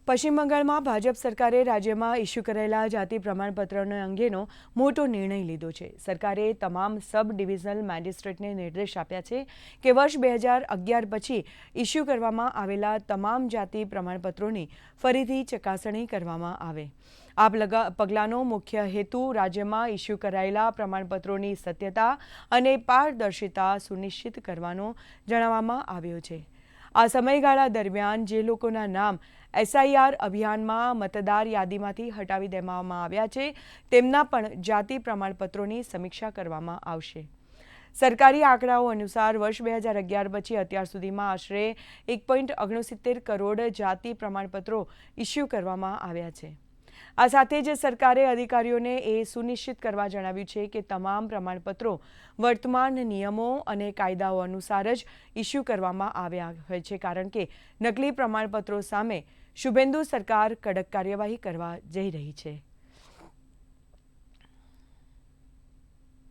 પશ્ચિમ બંગાળમાં ભાજપ સરકારે રાજ્યમાં ઇસ્યુ કરાયેલા જાતિ પ્રમાણપત્રનો અંગેનો મોટો નિર્ણય લીધો છે. સરકારે તમામ સબ ડિવિઝનલ મેજિસ્ટ્રેટને નિર્દેશ આપ્યા છે કે વર્ષ 2011 પછી ઇસ્યુ કરવામાં આવેલા તમામ જાતિ પ્રમાણપત્રોની ફરીથી ચકાસણી કરવામાં આવે. આ પગલાંનો મુખ્ય હેતુ રાજ્યમાં ઇસ્યુ કરાયેલા પ્રમાણપત્રોની સત્યતા અને પારદર્શિતા સુનિશ્ચિત કરવાનો જણાવવામાં આવ્યો છે. આ સમયગાળા દરમિયાન જે લોકોના નામ SIR અભિયાનમાં મતદાર યાદીમાંથી હટાવી દેવામાં આવ્યા છે તેમના પણ જાતિ પ્રમાણપત્રોની સમીક્ષા કરવામાં આવશે. સરકારી આંકડાઓ અનુસાર વર્ષ 2011 પછી અત્યાર સુધીમાં આશરે 1.69 કરોડ જાતિ પ્રમાણપત્રો ઇસ્યુ કરવામાં આવ્યા છે. આ સાથે જ સરકારે અધિકારીઓને એ સુનિશ્ચિત કરવા જણાવ્યું છે કે તમામ પ્રમાણપત્રો વર્તમાન નિયમો અને કાયદાઓ અનુસાર જ ઇસ્યુ કરવામાં આવ્યા હોય છે, કારણ કે નકલી પ્રમાણપત્રો સામે શુભેન્દુ સરકાર કડક કાર્યવાહી કરવા જઈ રહી છે.